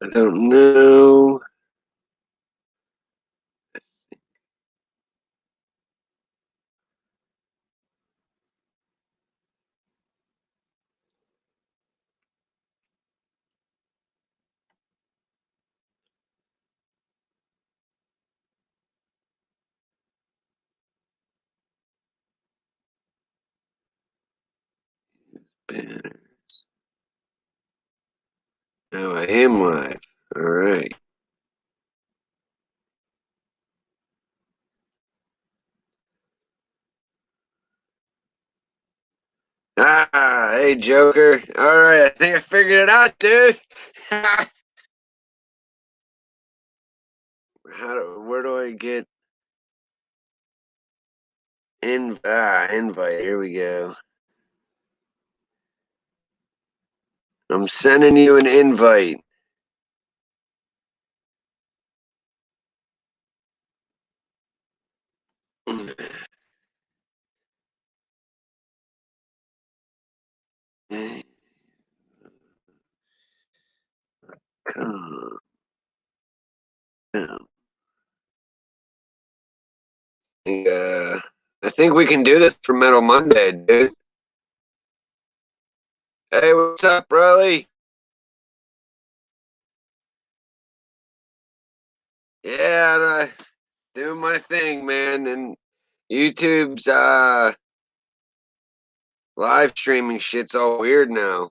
I don't know. Banners. Oh, I am live. All right. Ah, hey, Joker. All right, I think I figured it out, dude. Where do I get invite? Here we go. I'm sending you an invite. Come on. I think we can do this for Metal Monday, dude. Hey, what's up, Riley? Yeah, doing my thing, man. And YouTube's live streaming shit's all weird now.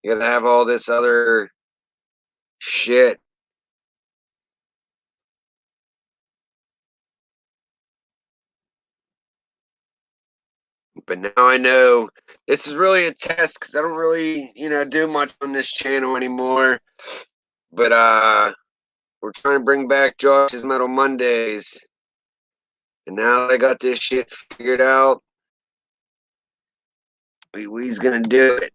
You gotta have all this other shit. But now I know this is really a test because I don't really, do much on this channel anymore. But we're trying to bring back Josh's Metal Mondays. And now that I got this shit figured out, we's gonna do it.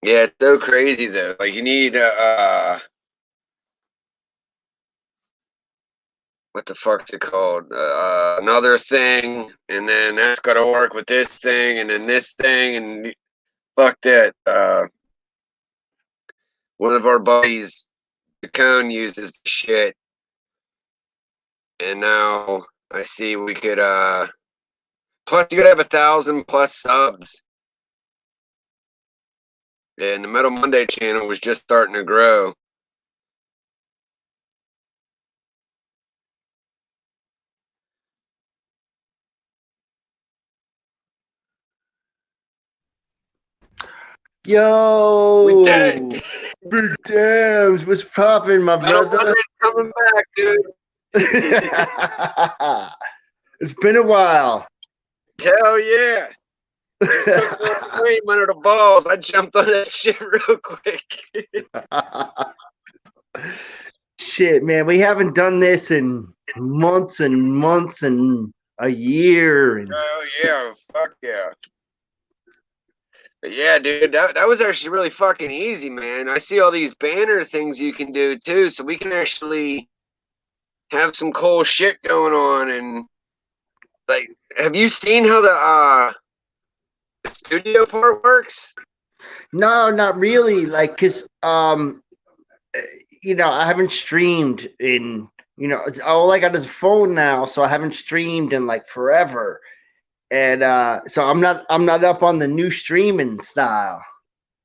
Yeah, it's so crazy though. Like you need what the fuck's it called? Another thing, and then that's got to work with this thing, and then this thing, and fuck that. One of our buddies, the cone, uses the shit, and now I see we could. Plus, you could have 1,000+ subs, and the Metal Monday channel was just starting to grow. Yo, We did it. Big Dams, what's poppin', my Metal brother? Monday's coming back, dude. It's been a while. Hell yeah. Just took one frame under the balls. I jumped on that shit real quick. Shit, man, we haven't done this in months and months and a year. Oh yeah, fuck yeah. But yeah, dude, that was actually really fucking easy, man. I see all these banner things you can do too, so we can actually have some cool shit going on. And like, have you seen how the studio part works? No, not really. Like, cause I haven't streamed in all I got is a phone now, so I haven't streamed in like forever. And so I'm not up on the new streaming style.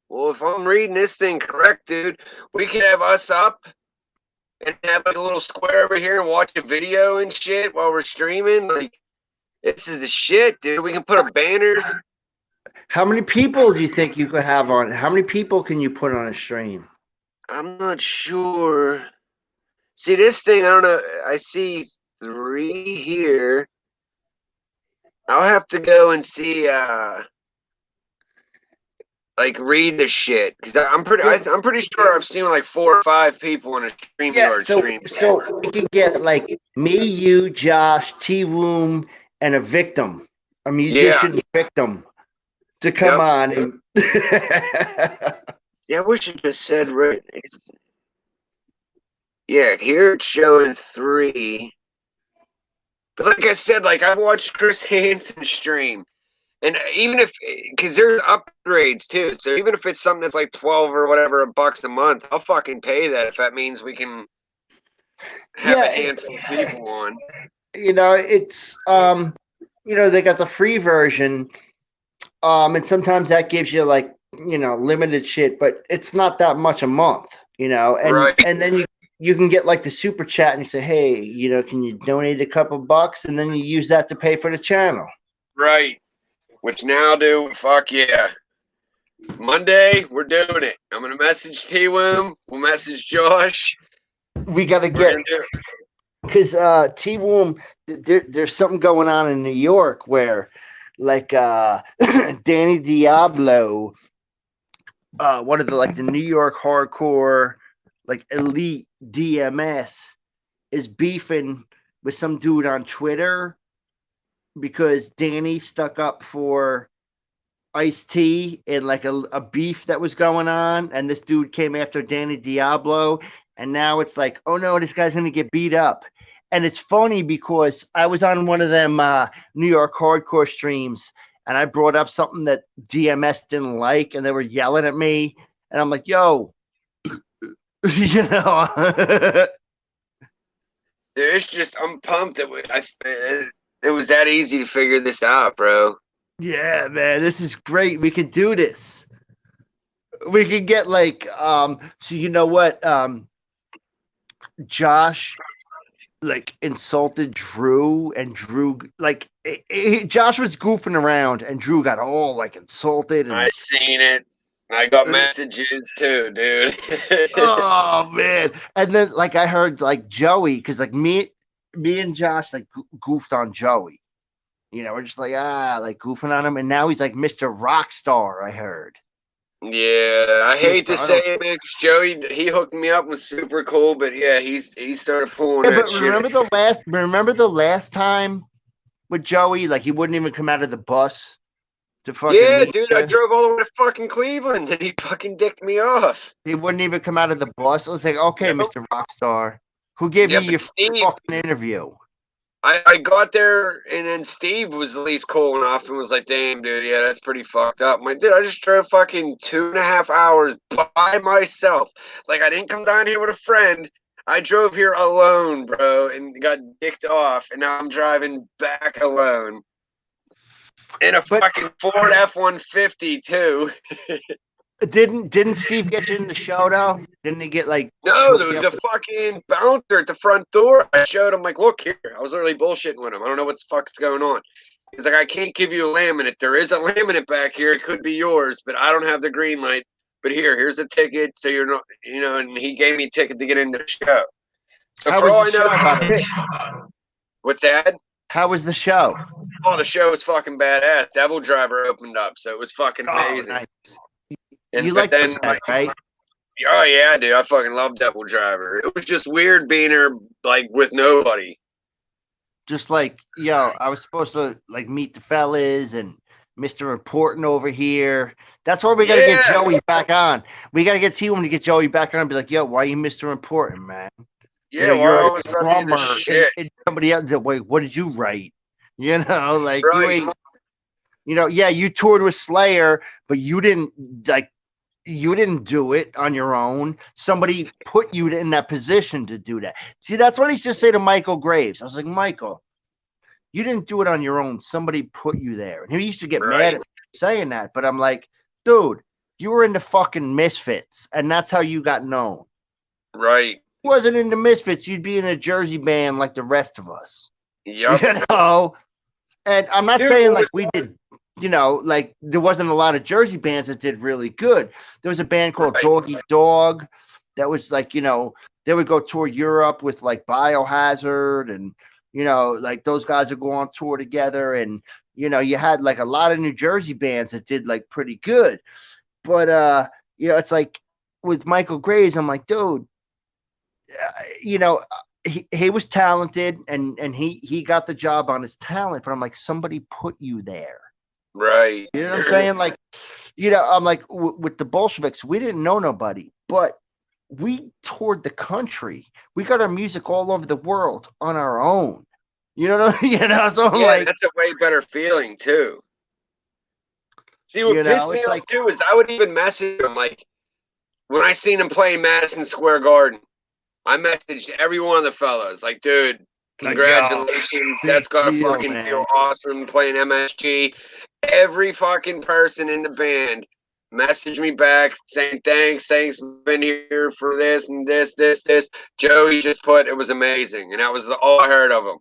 Well, if I'm reading this thing correct, dude, we could have us up and have like a little square over here and watch a video and shit while we're streaming. Like, this is the shit, dude. We can put a banner. How many people do you think you could have on? How many people can you put on a stream? I'm not sure. See, this thing, I don't know. I see 3 here. I'll have to go and see, like read the shit because I'm pretty sure I've seen like 4 or 5 people in a Yeah, StreamYard so stream so before. we could get like me, you, Josh, T Woom, and a victim, a Yeah. musician victim, to come Yep. on and Yeah, I wish it just said right. Yeah, here it's showing 3. But like I said, like I watched Chris Hansen stream. And even if, because there's upgrades too, so even if it's something that's like 12 or whatever bucks a month, I'll fucking pay that if that means we can have a handful of people on. You know, it's they got the free version, and sometimes that gives you like limited shit, but it's not that much a month, and Right. and then you can get like the super chat and you say, hey, can you donate a couple bucks, and then you use that to pay for the channel. Right. Which now do, fuck yeah. Monday, we're doing it. I'm going to message T-Wim. We'll message Josh. We got to get, because T-Wim, there's something going on in New York where, like, Danny Diablo, one of the New York hardcore, like, elite DMS, is beefing with some dude on Twitter because Danny stuck up for Ice-T in like a beef that was going on, and this dude came after Danny Diablo, and now it's like, oh no, this guy's gonna get beat up. And it's funny because I was on one of them New York hardcore streams, and I brought up something that DMS didn't like, and they were yelling at me, and I'm like, yo, it's just, I'm pumped that it was that easy to figure this out, bro. Yeah, man, this is great. We can do this. We can get like, so you know what? Josh like insulted Drew, and Drew Josh was goofing around, and Drew got all like insulted. And I seen it. I got messages too, dude. Oh man! And then like I heard like Joey, because like me and Josh like goofed on Joey. We're just like like goofing on him, and now he's like Mr. Rockstar. I heard. Yeah, I hate to say it, man, because Joey, he hooked me up, was super cool, but yeah, he started pulling that shit. Remember the last time with Joey, like he wouldn't even come out of the bus to fucking. Yeah, dude, I drove all the way to fucking Cleveland, and he fucking dicked me off. He wouldn't even come out of the bus. I was like, okay, nope. Mr. Rockstar, who gave you your fucking interview? I got there, and then Steve was at least cool enough and was like, damn, dude, yeah, that's pretty fucked up. I'm like, dude, I just drove fucking 2.5 hours by myself. Like, I didn't come down here with a friend. I drove here alone, bro, and got dicked off, and now I'm driving back alone. In a fucking Ford F-150, too. Didn't Steve get you in the show though? Didn't he get like? No, the fucking bouncer at the front door. I showed him like, look here. I was literally bullshitting with him. I don't know what the fuck's going on. He's like, I can't give you a laminate. There is a laminate back here. It could be yours, but I don't have the green light. But here's a ticket, so you're not, And he gave me a ticket to get into the show. So how for all I know, what's that? How was the show? Oh, the show was fucking badass. Devil Driver opened up, so it was fucking amazing. Nice. And you like that, right? Oh yeah, dude, I fucking love Devil Driver. It was just weird being there like with nobody. Just like, I was supposed to like meet the fellas and Mr. Important over here. That's why we gotta get Joey back on. We gotta get T-Wim to get Joey back on and be like, yo, why are you Mr. Important, man? Yeah, you're all of a sudden shit. And somebody else, wait, what did you write? Like right. You ain't. You toured with Slayer, but you didn't do it on your own. Somebody put you in that position to do that. See, that's what he's just saying to Michael Graves. I was like, Michael, you didn't do it on your own. Somebody put you there. And he used to get mad at me saying that, but I'm like, dude, you were in the fucking Misfits, and that's how you got known. Right. If you wasn't in the Misfits, you'd be in a Jersey band like the rest of us. Yep. And I'm not saying like we did, like there wasn't a lot of Jersey bands that did really good. There was a band called Doggy Dog that was like, they would go tour Europe with like Biohazard, and, like those guys would go on tour together. And, you had like a lot of New Jersey bands that did like pretty good. But, it's like with Michael Graves, I'm like, dude, he was talented, and he got the job on his talent, but I'm like, somebody put you there. Right. You know what I'm saying? Like, I'm like, with the Bolsheviks, we didn't know nobody, but we toured the country. We got our music all over the world on our own. You know, so I'm Yeah, like, that's a way better feeling too. See, what pissed me it's off like, too is I would even message him like when I seen him play Madison Square Garden. I messaged every one of the fellas like, dude, yo, congratulations. big That's gotta deal, fucking feel man. awesome playing MSG. Every fucking person in the band messaged me back saying thanks, been here for this and this. Joey just put it was amazing, and that was all I heard of him.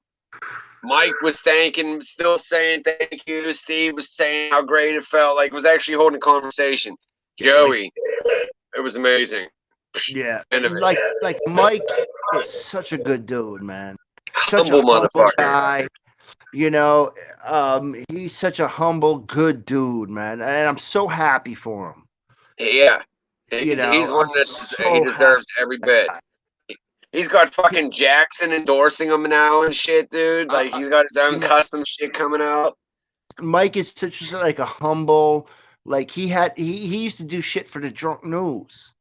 Mike was thanking, still saying thank you. Steve was saying how great it felt. Like, was actually holding a conversation. Yeah, like, Joey, it was amazing. yeah, End of it. like Mike is such a good dude, man. Such a Humble humble motherfucker. guy. He's such a humble, good dude, man, and I'm so happy for him. Yeah, he's one I'm that he so happy. deserves every bit. He's got fucking Jackson endorsing him now and shit, dude. Like he's got his own custom shit coming out. Mike is such like a humble, like he used to do shit for the Drunk News.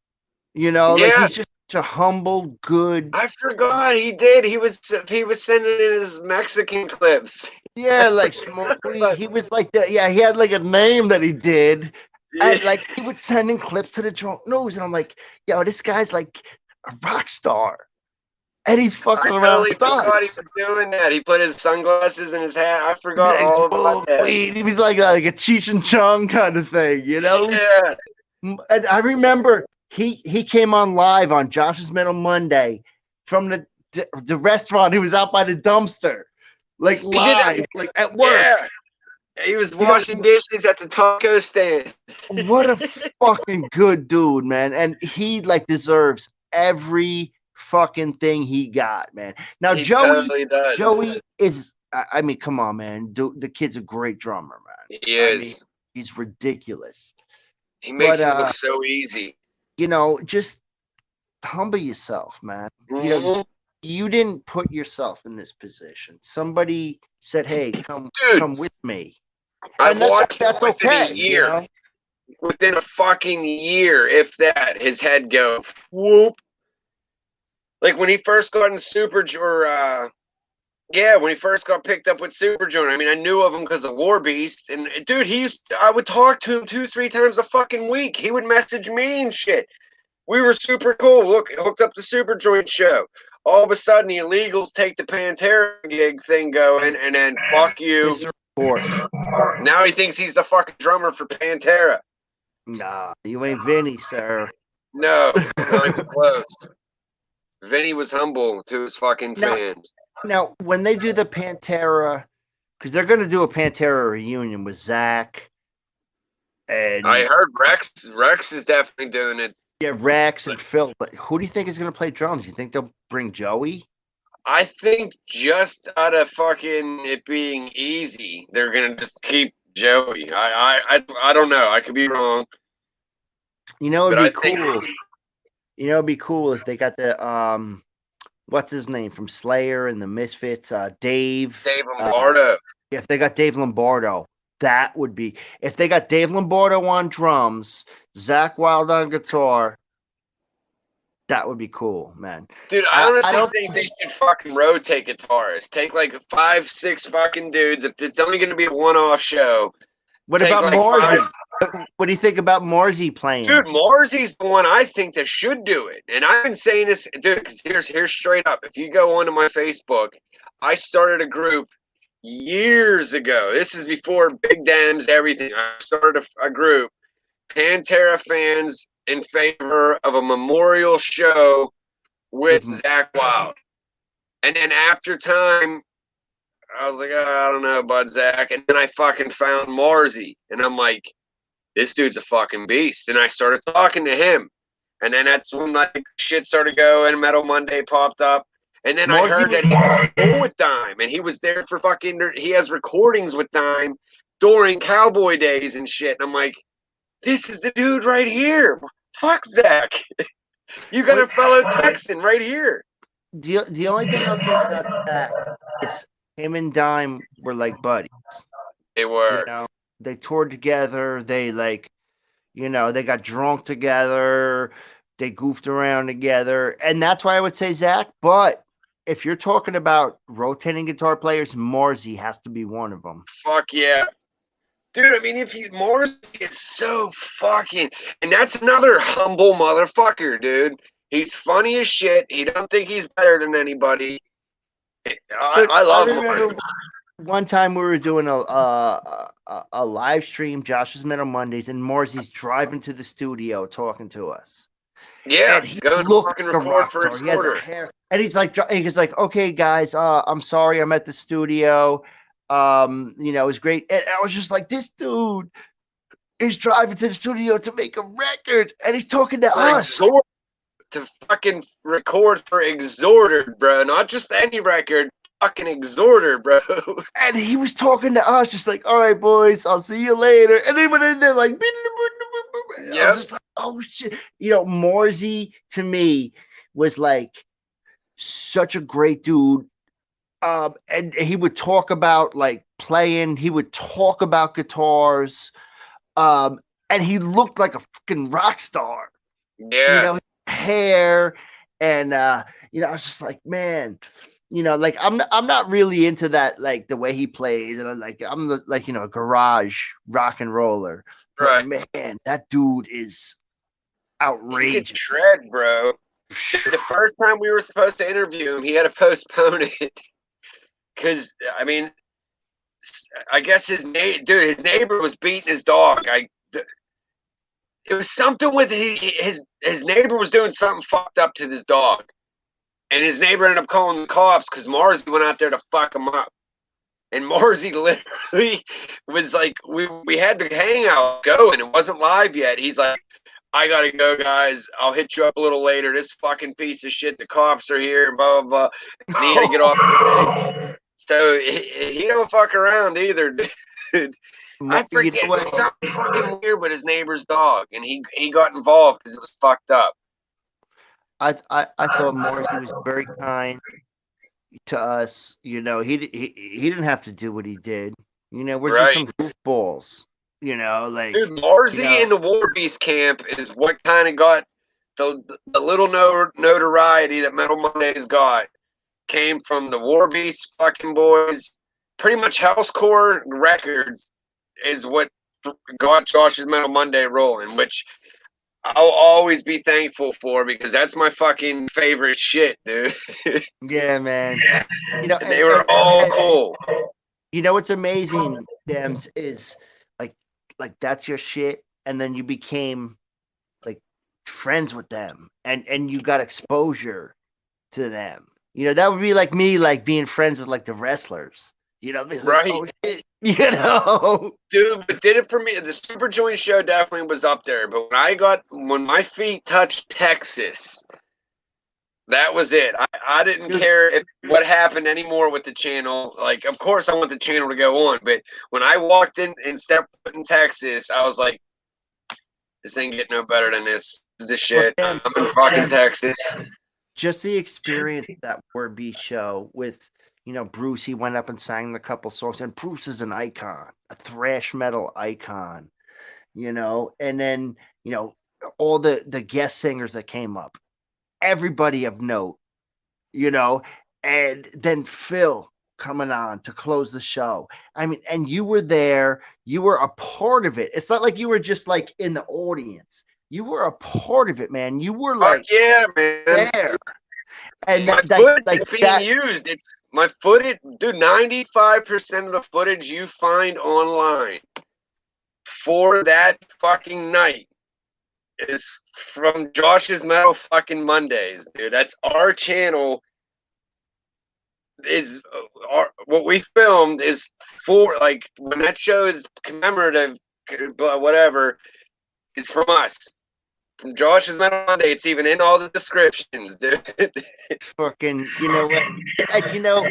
Like Yeah, he's just such a humble, good. I forgot he did. He was sending in his Mexican clips. Yeah, like smoke weed. He was like that. Yeah, he had like a name that he did. And like he would send in clips to the Drunk News, and I'm like, yo, this guy's like a rock star. And he's fucking around with forgot he us. was doing that. He put his sunglasses in his hat. I forgot all about that. He was like a Cheech and Chong kind of thing, Yeah. And I remember he came on live on Josh's Metal Monday from the restaurant. He was out by the dumpster, like live, like at work. Yeah. He was washing dishes at the taco stand. What a fucking good dude, man. And he like deserves every fucking thing he got, man. Now he Joey totally is I mean, come on, man. The kid's a great drummer, man. He is. I mean, he's ridiculous. He makes it look so easy. Just humble yourself, man. Mm-hmm. You didn't put yourself in this position. Somebody said, "Hey, come with me." And that's okay. Within a fucking year, if that, his head go whoop. Like when he first got in when he first got picked up with Super Junior. I mean, I knew of him because of War Beast, and dude, I would talk to him 2-3 times a fucking week. He would message me and shit. We were super cool. Look, hooked up the Super Joint show. All of a sudden, the illegals take the Pantera gig thing going, and then fuck you. Now he thinks he's the fucking drummer for Pantera. Nah, you ain't Vinny, sir. No, not even close. Vinny was humble to his fucking fans. Now, when they do the Pantera, because they're going to do a Pantera reunion with Zach. And I heard Rex is definitely doing it. Yeah, Rex and Phil. But who do you think is going to play drums? You think they'll bring Joey? I think just out of fucking it being easy, they're going to just keep Joey. I don't know. I could be wrong. It'd be cool. It'd be cool if they got the what's his name from Slayer and the Misfits, Dave Lombardo. If they got Dave Lombardo, that would be. If they got Dave Lombardo on drums, Zach Wild on guitar, that would be cool, man. Dude, I honestly think they should fucking rotate guitarists. Take like 5-6 fucking dudes. If it's only going to be a one-off show. What about Marzi? What do you think about Marzi playing? Dude, Marzi's the one I think that should do it. And I've been saying this, dude, because here's straight up. If you go onto my Facebook, I started a group years ago. This is before Big Dams, everything. I started a group, Pantera fans in favor of a memorial show with Zach Wild. And then after time, I was like, I don't know about Zach. And then I fucking found Marzi. And I'm like, this dude's a fucking beast. And I started talking to him. And then that's when like shit started going. Metal Monday popped up. And then I heard that he was cool with Dime. And he was there for fucking, he has recordings with Dime during Cowboy days and shit. And I'm like, this is the dude right here. Fuck Zach. You got a fellow Texan right here. The only thing I'll say about that is him and Dime were like buddies. They were. They toured together. They they got drunk together. They goofed around together. And that's why I would say Zach. But if you're talking about rotating guitar players, Marzi has to be one of them. Fuck yeah. Dude, I mean, Morrissey is so fucking, and that's another humble motherfucker, dude. He's funny as shit. He don't think he's better than anybody. I love Morrissey. One time we were doing a live stream, Josh's Metal Mondays, and Morrissey's driving to the studio talking to us. Yeah, and he going to fucking record for Exhorder. And he's like, okay, guys, I'm sorry, I'm at the studio. You know, it was great. And I was just like, this dude is driving to the studio to make a record, and he's talking to us. To fucking record for Exhorder, bro. Not just any record, fucking Exhorder, bro. And he was talking to us, just like, all right, boys, I'll see you later. And they went in there like, yeah. I'm just like, oh shit. You know, Morrissey to me was like such a great dude. And he would talk about like playing, he would talk about guitars. And he looked like a fucking rock star. Yeah. You know, hair and you know, I was just like, man, you know, like I'm not really into that, like the way he plays, and I'm like, you know, a garage rock and roller. Right. But man, that dude is outrageous. He could shred, bro. The first time we were supposed to interview him, he had to postpone it. Cause I mean, I guess his neighbor was beating his dog. It was something with his neighbor was doing something fucked up to this dog. And his neighbor ended up calling the cops because Marzi went out there to fuck him up. And Marzi literally was like, we had the hangout going. It wasn't live yet. He's like, I gotta go, guys. I'll hit you up a little later. This fucking piece of shit, the cops are here, blah, blah, blah. And he had to get off. So he don't fuck around either, dude. I forget, it was something fucking weird with his neighbor's dog, and he got involved because it was fucked up. I thought Morrissey was very kind to us. You know, he didn't have to do what he did. You know, we're just some goofballs. You know, like, dude, Marzi in the War Beast camp is what kind of got the little notoriety that Metal Mondays got. Came from the War Beast fucking boys. Pretty much Housecore Records is what got Josh's Metal Monday rolling, which I'll always be thankful for because that's my fucking favorite shit, dude. Yeah, man. You know, and they were all cool. You know what's amazing, Dems, is like that's your shit, and then you became like friends with them, and you got exposure to them. You know, that would be like me, like being friends with like the wrestlers. You know, like, right? Oh, shit. You know, dude, but did it for me. The Super Joint show definitely was up there, but when my feet touched Texas, that was it. I didn't care what happened anymore with the channel. Like, of course, I want the channel to go on, but when I walked in and stepped foot in Texas, I was like, this ain't getting no better than this. This is the shit. I'm in fucking Texas. Just the experience of that War Beast show with, you know, Bruce, he went up and sang a couple songs, and Bruce is an icon, a thrash metal icon, you know, and then, you know, all the guest singers that came up, everybody of note, you know, and then Phil coming on to close the show. I mean, and you were there, you were a part of it. It's not like you were just like in the audience. You were a part of it, man. You were like, yeah, man, there. And my footage is being used. It's my footage, dude. 95% of the footage you find online for that fucking night is from Josh's Metal fucking Mondays, dude. That's our channel. Is what we filmed is for, like, when that show is commemorative, whatever. It's from us. From Josh's Metal Monday, it's even in all the descriptions, dude. Fucking, you know what? You know,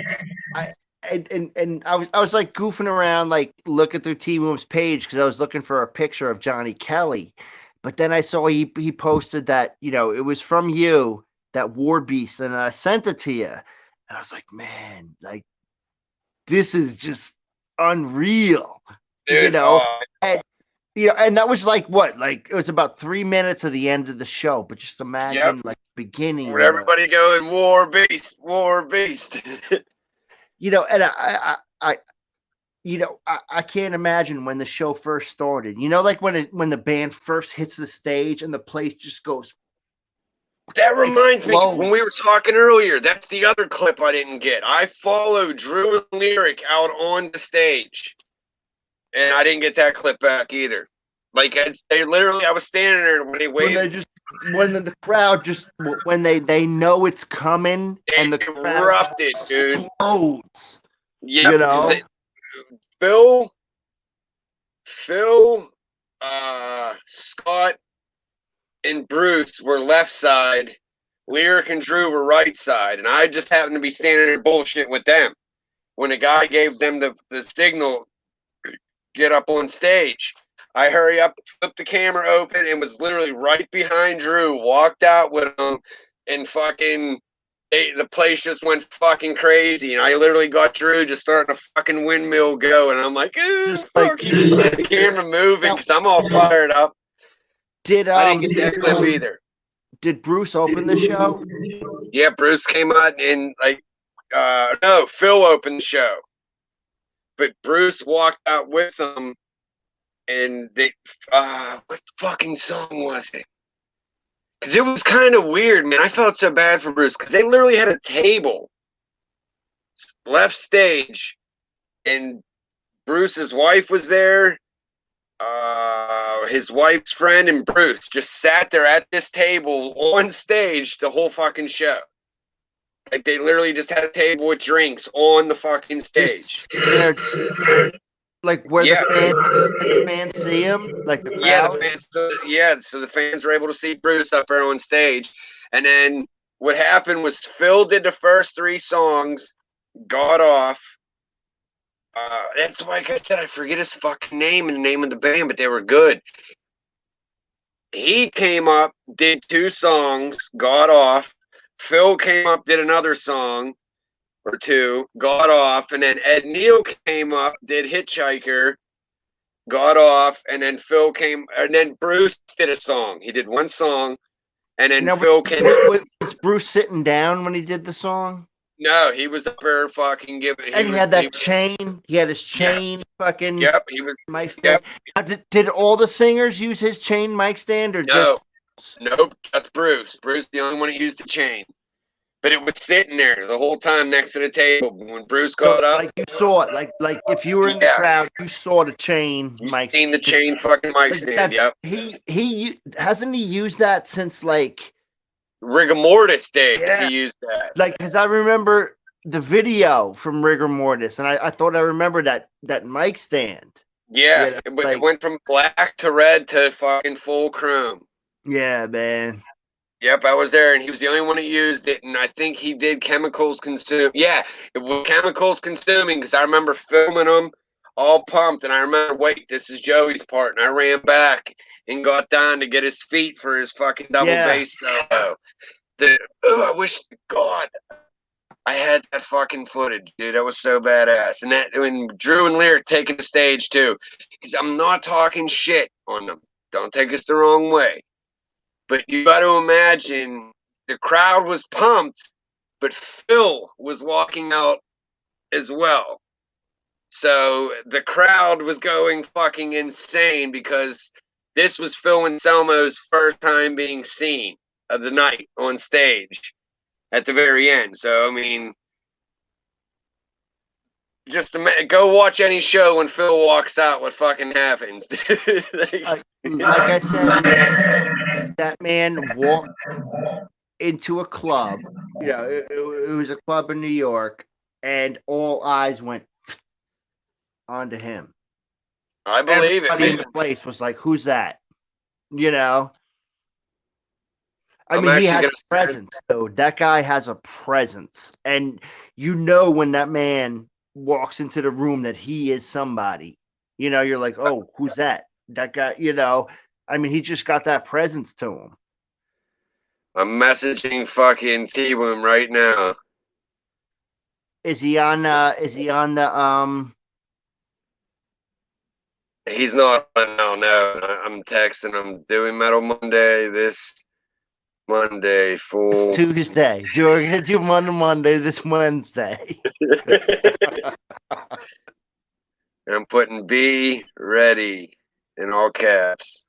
I was like goofing around, like looking through T Boom's page because I was looking for a picture of Johnny Kelly, but then I saw he posted that, you know, it was from you, that War Beast, and I sent it to you, and I was like, man, like this is just unreal, dude, you know. Yeah, and that was like what? Like it was about 3 minutes of the end of the show. But just imagine like beginning with everybody going war beast, war beast. And I can't imagine when the show first started. Like when the band first hits the stage and the place just goes. That reminds me, when we were talking earlier, that's the other clip I didn't get. I followed Drew and Lyric out on the stage, and I didn't get that clip back either. Like they literally, I was standing there when they waved. When the crowd just when they know it's coming and the crowd erupted, dude. Explodes. Yeah, Phil, Scott, and Bruce were left side. Lyric and Drew were right side, and I just happened to be standing there bullshit with them when a guy gave them the signal, get up on stage. I hurry up, flipped the camera open, and was literally right behind Drew, walked out with him, and fucking the place just went fucking crazy. And I literally got Drew just starting a fucking windmill go, and I'm like, fuck, you can see the camera moving because I'm all fired up. I didn't get that clip either. Did Bruce open the show? Yeah, Bruce came out and no, Phil opened the show, but Bruce walked out with them, and they what fucking song was it? Because it was kind of weird, man. I felt so bad for Bruce because they literally had a table left stage, and Bruce's wife was there. His wife's friend and Bruce just sat there at this table on stage the whole fucking show. Like they literally just had a table with drinks on the fucking stage. Like where the fans see him, like the crowd? So the fans were able to see Bruce up there on stage. And then what happened was Phil did the first 3 songs, got off. That's like I said, I forget his fucking name and the name of the band, but they were good. He came up, did 2 songs, got off. Phil came up, did another song or 2, got off, and then Ed Neal came up, did Hitchhiker, got off, and then Phil came, and then Bruce did a song. He did 1 song, and then Phil came up. Was Bruce sitting down when he did the song? No, he was up there fucking giving. And he had that chain. He had his chain fucking. Yep, he was. Mic stand. Did all the singers use his chain mic stand or no? Nope, just Bruce. Bruce, the only one that used the chain. But it was sitting there the whole time next to the table. When Bruce got up, like you saw it, like if you were in the crowd, you saw the chain. You seen the chain fucking mic stand? Yep. He hasn't he used that since like Rigor Mortis days. He used that. Like, because I remember the video from Rigor Mortis, and I thought I remembered that mic stand. Yeah, it went from black to red to fucking full chrome. Yeah, man. Yep, I was there, and he was the only one that used it, and I think he did chemicals consume. Yeah, it was chemicals consuming, because I remember filming them all pumped, and I remember, wait, this is Joey's part, and I ran back and got down to get his feet for his fucking double bass solo. I wish to God I had that fucking footage, dude. That was so badass. And that when Drew and Lyric taking the stage too, because I'm not talking shit on them. Don't take us the wrong way. But you got to imagine the crowd was pumped, but Phil was walking out as well. So the crowd was going fucking insane because this was Phil Anselmo's first time being seen of the night on stage at the very end. So, I mean, just go watch any show when Phil walks out, what fucking happens. like I said, that man walked into a club. You know, it was a club in New York, and all eyes went onto him. I believe Everybody in the place was like, "Who's that?" You know. I mean, he has a presence, though. That guy has a presence, and you know when that man walks into the room that he is somebody. You know, you're like, "Oh, who's that?" That guy. You know, I mean, he just got that presence to him. I'm messaging fucking T-Boom right now. Is he on the He's not. No. I'm texting him. Doing Metal Monday this Monday. It's Full. Tuesday. We're gonna do Monday this Wednesday. And I'm putting B ready in all caps.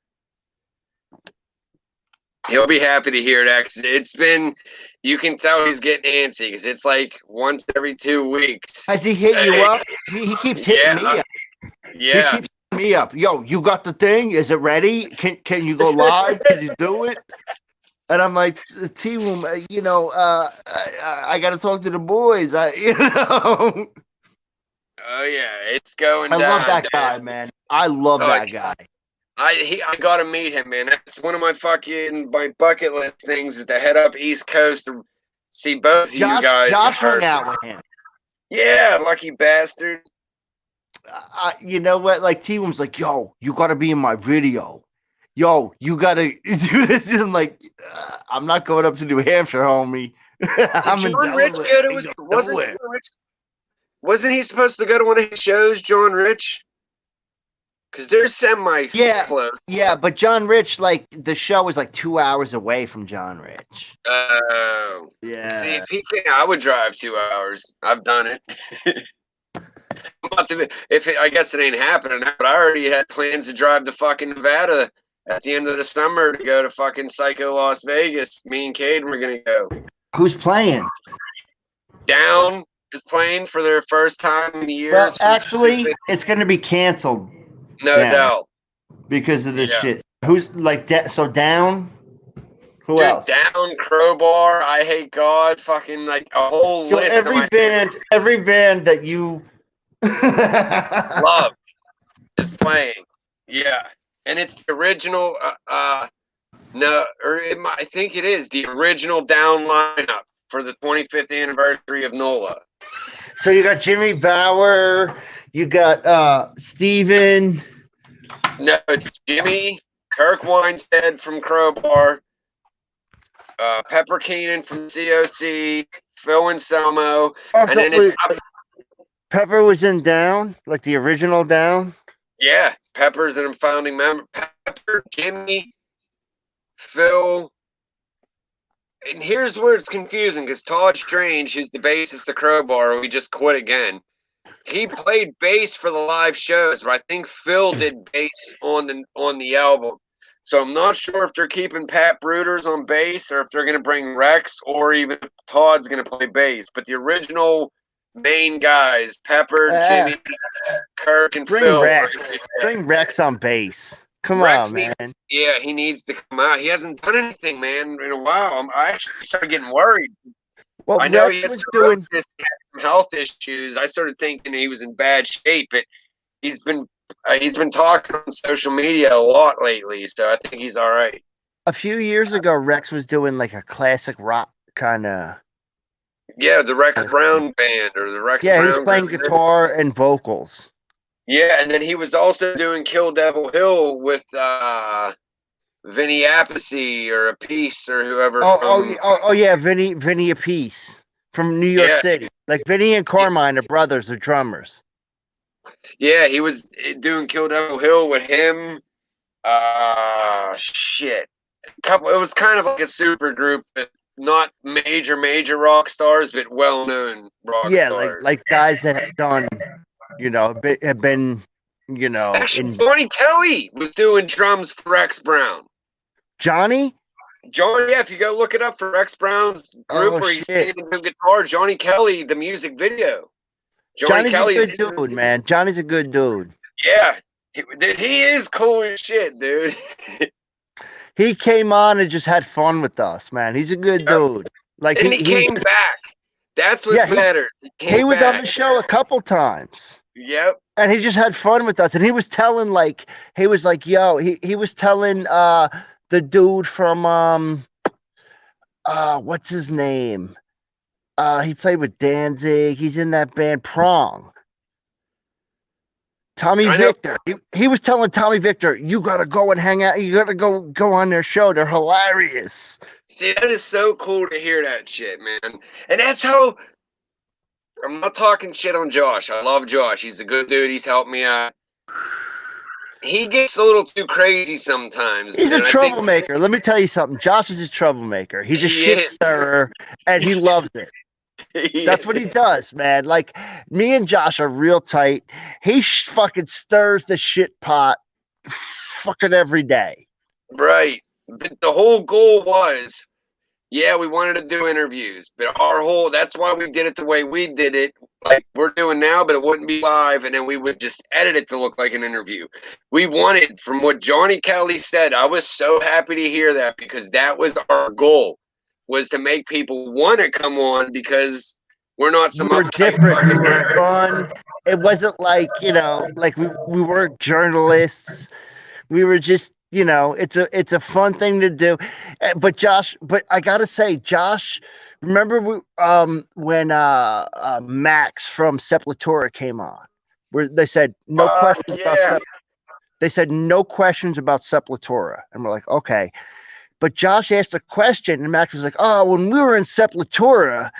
He'll be happy to hear that. 'Cause it's been, you can tell he's getting antsy because it's like once every 2 weeks. Has he hit you up? He keeps hitting me up. Yeah. He keeps hitting me up. Yo, you got the thing? Is it ready? Can you go live? Can you do it? And I'm like, T-Woom, I got to talk to the boys. Oh yeah, it's going I down. love that guy, man. I love that guy. I gotta meet him, man. That's one of my bucket list things is to head up East Coast to see both of you guys. Josh hung out with him. Yeah, lucky bastard. You know what? Like T-Woom's like, yo, you gotta be in my video. Yo, you gotta do this. And I'm like, I'm not going up to New Hampshire, homie. I'm Did John Rich go to wasn't he supposed to go to one of his shows, John Rich? Because they're semi close. Yeah, but John Rich, like the show was like 2 hours away from John Rich. Oh. Yeah. See, if he can, I would drive 2 hours. I've done it. I guess it ain't happening, but I already had plans to drive to fucking Nevada at the end of the summer to go to fucking Psycho Las Vegas. Me and Cade were gonna go. Who's playing? Down is playing for their first time in years. Well, actually, it's gonna be canceled. No doubt. Because of this shit. Who's like that? So Down? Who else? Down, Crowbar, I Hate God, fucking like a whole list. Every band that you love is playing. Yeah. And it's the original I think it is the original Down lineup for the 25th anniversary of NOLA. So you got Jimmy Bauer, you got Steven. No, it's Jimmy, Kirk Weinstead from Crowbar, Pepper Keenan from COC, Phil Anselmo, and then it's Pepper was in Down, like the original Down. Yeah, Pepper's a founding member. Pepper, Jimmy, Phil. And here's where it's confusing because Todd Strange, who's the bassist of Crowbar, we just quit again. He played bass for the live shows, but I think Phil did bass on the album. So I'm not sure if they're keeping Pat Bruders on bass or if they're going to bring Rex or even if Todd's going to play bass. But the original main guys, Pepper, Jimmy, Kirk, and Phil. Bring Rex on bass. Come Rex on, man. He needs to come out. He hasn't done anything, man, in a while. I actually started getting worried. Well, I know Rex he has some health issues. I started thinking he was in bad shape, but he's been talking on social media a lot lately, so I think he's all right. A few years ago, Rex was doing like a classic rock kind of. Yeah, the Rex Brown band or the Rex. Yeah, Brown he was playing guitar and vocals. Yeah, and then he was also doing Kill Devil Hill with Vinny Appice or Appice or whoever. Oh yeah, Vinny Appice from New York City. Like Vinny and Carmine are brothers, they're drummers. Yeah, he was doing Kill Devil Hill with him. Shit. It was kind of like a super group, but not major rock stars, but well-known rock stars. Yeah, like guys that have done, have been, Actually, Johnny Kelly was doing drums for Rex Brown. Johnny, yeah, if you go look it up for Rex Brown's group where he's singing the guitar, Johnny Kelly, the music video. Johnny's a good dude, man. Johnny's a good dude. Yeah, he is cool as shit, dude. He came on and just had fun with us, man. He's a good dude. Like he came back. That's what matters. He was on the show a couple times. Yep. And he just had fun with us. And he was telling he was telling the dude from what's his name? He played with Danzig. He's in that band Prong. Tommy Victor. He was telling Tommy Victor, you gotta go and hang out. You gotta go on their show. They're hilarious. See, that is so cool to hear that shit, man. And that's how. I'm not talking shit on Josh. I love Josh. He's a good dude. He's helped me out. he gets a little too crazy sometimes. He's a man. troublemaker. Let me tell you something. Josh is a troublemaker. He's a He shit is. stirrer, and he loves it. That's what he does, man. Like, me and Josh are real tight. He fucking stirs the shit pot fucking every day. Right. But the whole goal was, yeah, we wanted to do interviews, but that's why we did it the way we did it, like we're doing now, but it wouldn't be live, and then we would just edit it to look like an interview. We wanted, from what Johnny Kelly said, I was so happy to hear that, because that was our goal, was to make people want to come on, because we're not some We were different. We were fun. It wasn't like, like we weren't journalists. We were just, it's a fun thing to do. But I gotta say, Josh, remember when Max from Sepultura came on, where they said no questions about they said no questions about Sepultura, and we're like, okay. But Josh asked a question, and Max was like, "Oh, when we were in Sepultura,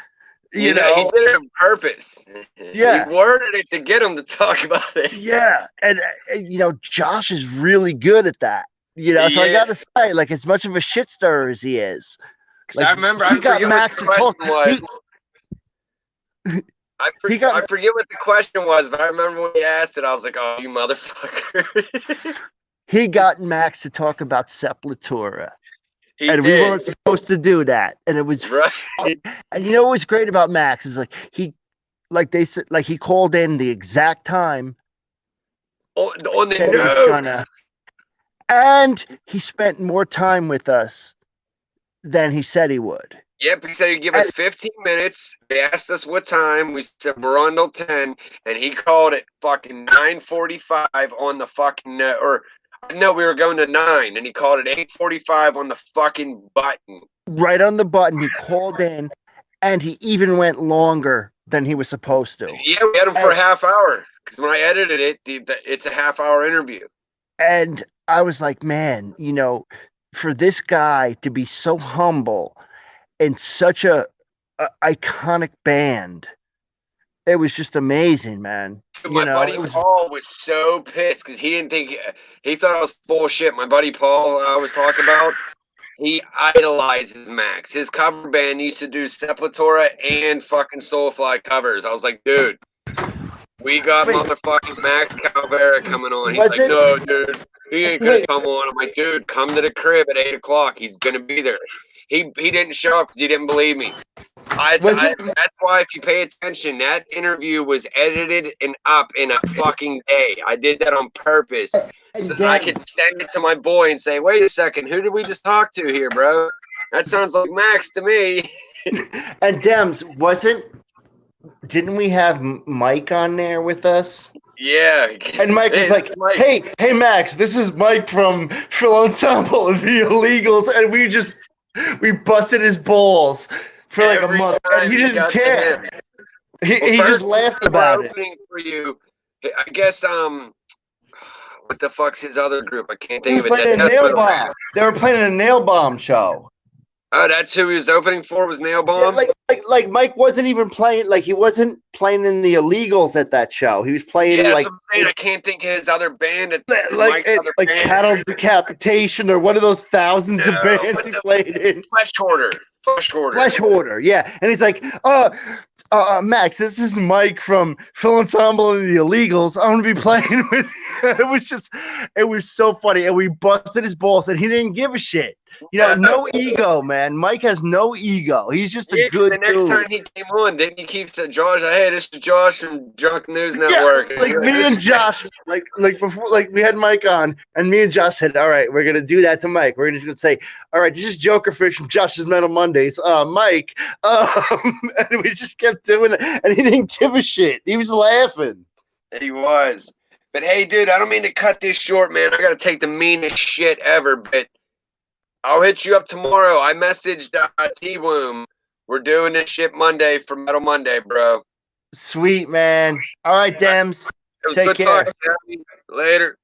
you know, he did it on purpose. Yeah, he worded it to get him to talk about it. Yeah, and Josh is really good at that. So I gotta say, like, as much of a shit stirrer as he is, like, I remember, I got Max to talk. I forget what the question was, but I remember when he asked it, I was like, "Oh, you motherfucker!" He got Max to talk about Sepultura. We weren't supposed to do that, and it was right. And what was great about Max is they said, like, he called in the exact time. On the notes. And he spent more time with us than he said he would. Yep, he said he'd give us 15 minutes. They asked us what time. We said we're on till 10, and he called it fucking 9:45 on the fucking no, we were going to 9, and he called it 8:45 on the fucking button. Right on the button, he called in, and he even went longer than he was supposed to. Yeah, we had him for a half hour, because when I edited it, it's a half-hour interview. And I was like, man, for this guy to be so humble in such a iconic band, it was just amazing, man. My buddy Paul was so pissed because he didn't think, he thought I was bullshit. My buddy Paul I was talking about, he idolizes Max. His cover band used to do Sepultura and fucking Soulfly covers. I was like, dude, we got motherfucking Max Cavalera coming on. He's like, no, dude, he ain't gonna come on. I'm like, dude, come to the crib at 8 o'clock. He's gonna be there. He didn't show up because he didn't believe me. That's why, if you pay attention, that interview was edited and up in a fucking day. I did that on purpose so I could send it to my boy and say, wait a second, who did we just talk to here, bro? That sounds like Max to me. And Dems, didn't we have Mike on there with us? Yeah. And Mike was like, hey, Max, this is Mike from Phil Ensemble of the Illegals. And we busted his balls for like a month. And he didn't care. He just laughed about it. For you, I guess, what the fuck's his other group? I can't think of it. Nail Bomb. They were playing a Nail Bomb show. Oh, that's who he was opening for, was Nail Bomb? Yeah, like Mike wasn't even playing, like, he wasn't playing in the Illegals at that show. He was playing like, what I'm saying. I can't think of his other band. Like Cattle Decapitation, or one of those thousands of bands he played in. Flesh Hoarder, yeah. And he's like, Max, this is Mike from Phil Ensemble and the Illegals. I'm gonna be playing with you. It was so funny, and we busted his balls, and he didn't give a shit. No ego, man. Mike has no ego. He's just a good dude. The next time he came on, didn't he keep saying, Josh, hey, this is Josh from Drunk News Network. Yeah, like me and Josh, like before, like we had Mike on, and me and Josh said, all right, we're gonna do that to Mike. We're gonna say, all right, this is Jokerfish from Josh's Metal Mondays. Mike, and we just kept doing it, and he didn't give a shit. He was laughing. He was. But hey, dude, I don't mean to cut this short, man. I gotta take the meanest shit ever, but I'll hit you up tomorrow. I messaged T-Woom. We're doing this shit Monday for Metal Monday, bro. Sweet, man. All right, Dems. It was good talking. Later.